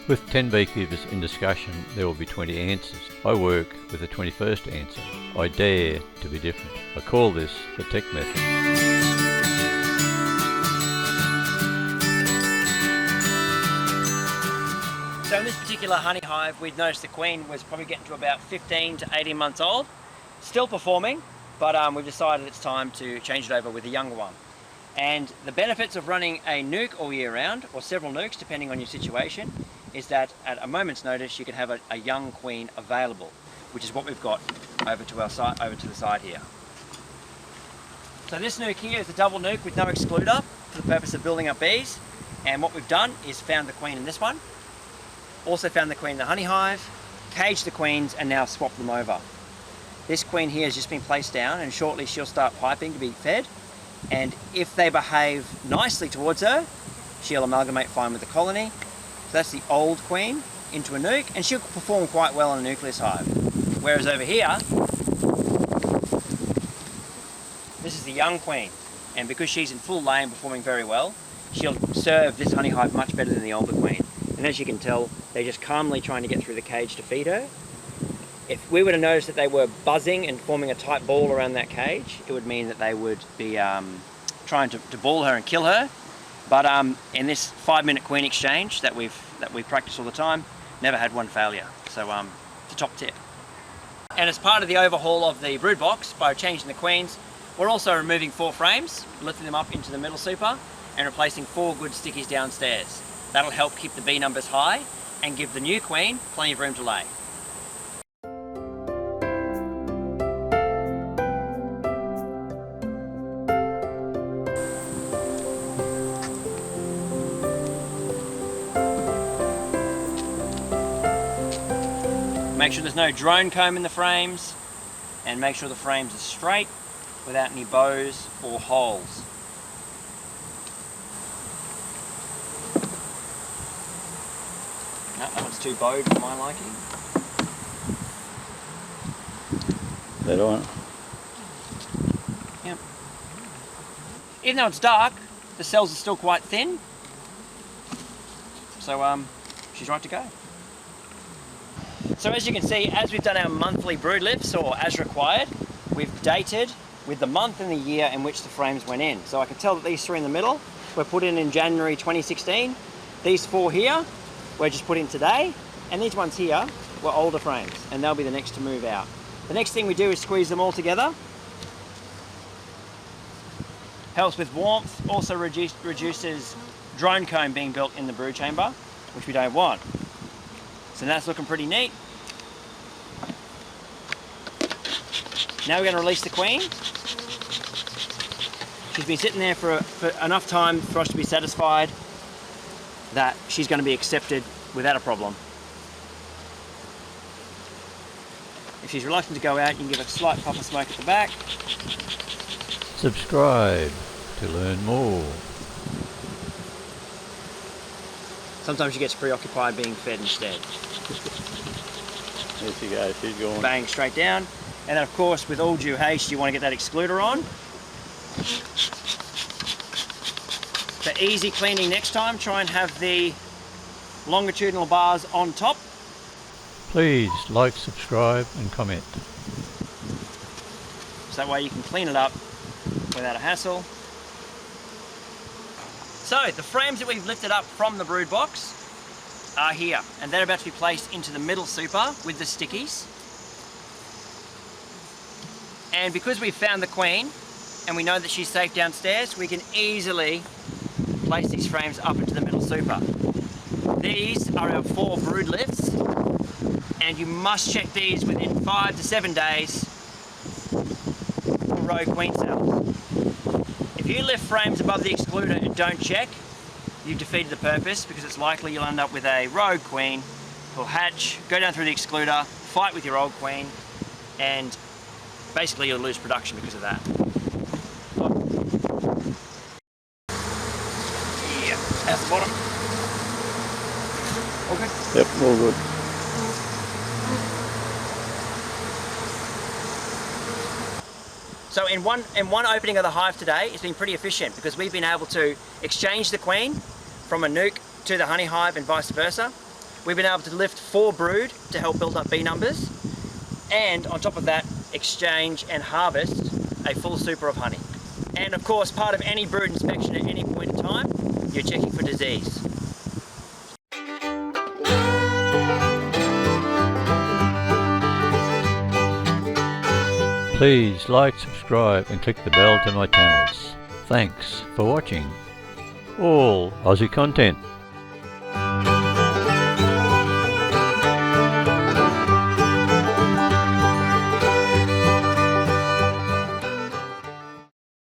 With 10 beekeepers in discussion, there will be 20 answers. I work with the 21st answer. I dare to be different. I call this the tech method. So in this particular honey hive, we'd noticed the queen was probably getting to about 15 to 18 months old. Still performing, but we've decided it's time to change it over with a younger one. And the benefits of running a nuke all year round, or several nukes depending on your situation, is that at a moment's notice you can have a young queen available, which is what we've got over to our side, over to the side here. So this nuke here is a double nuke with no excluder for the purpose of building up bees. And what we've done is found the queen in this one, also found the queen in the honey hive, caged the queens, and now swapped them over. This queen here has just been placed down, and shortly she'll start piping to be fed. And if they behave nicely towards her, she'll amalgamate fine with the colony. So that's the old queen into a nuke, and she'll perform quite well in a nucleus hive. Whereas over here, this is the young queen, and because she's in full lay and performing very well, she'll serve this honey hive much better than the older queen. And as you can tell, they're just calmly trying to get through the cage to feed her. If we were to notice that they were buzzing and forming a tight ball around that cage, it would mean that they would be trying to ball her and kill her. But in this 5-minute queen exchange that we practice all the time, never had one failure. So it's a top tip. And as part of the overhaul of the brood box, by changing the queens, we're also removing 4 frames, lifting them up into the middle super, and replacing 4 good stickies downstairs. That'll help keep the bee numbers high and give the new queen plenty of room to lay. Make sure there's no drone comb in the frames, and make sure the frames are straight without any bows or holes. No, that one's too bowed for my liking. That one? Yep. Even though it's dark, the cells are still quite thin. So she's right to go. So as you can see, as we've done our monthly brood lifts, or as required, we've dated with the month and the year in which the frames went in. So I can tell that these 3 in the middle were put in January 2016. These 4 here were just put in today, and these ones here were older frames, and they'll be the next to move out. The next thing we do is squeeze them all together. Helps with warmth, also reduces drone comb being built in the brood chamber, which we don't want. So that's looking pretty neat. Now we're going to release the queen. She's been sitting there for enough time for us to be satisfied that she's going to be accepted without a problem. If she's reluctant to go out, you can give a slight puff of smoke at the back. Subscribe to learn more. Sometimes she gets preoccupied being fed instead. There she goes, she's going. Bang, straight down. And then of course, with all due haste, you want to get that excluder on. For easy cleaning next time, try and have the longitudinal bars on top. Please like, subscribe and comment. So that way you can clean it up without a hassle. So the frames that we've lifted up from the brood box are here, and they're about to be placed into the middle super with the stickies. And because we've found the queen and we know that she's safe downstairs, we can easily place these frames up into the middle super. These are our 4 brood lifts, and you must check these within 5 to 7 days for rogue queen cells. If you lift frames above the excluder and don't check, you've defeated the purpose, because it's likely you'll end up with a rogue queen who'll hatch, go down through the excluder, fight with your old queen, and basically you'll lose production because of that. Yeah, that's the bottom. All good? Yep, all good. So in one opening of the hive today, it's been pretty efficient because we've been able to exchange the queen from a nuke to the honey hive and vice versa. we've been able to lift 4 brood to help build up bee numbers, and on top of that, exchange and harvest a full super of honey. And of course, part of any brood inspection at any point in time, you're checking for disease. Please like, subscribe and click the bell to my channels. Thanks for watching all Aussie content.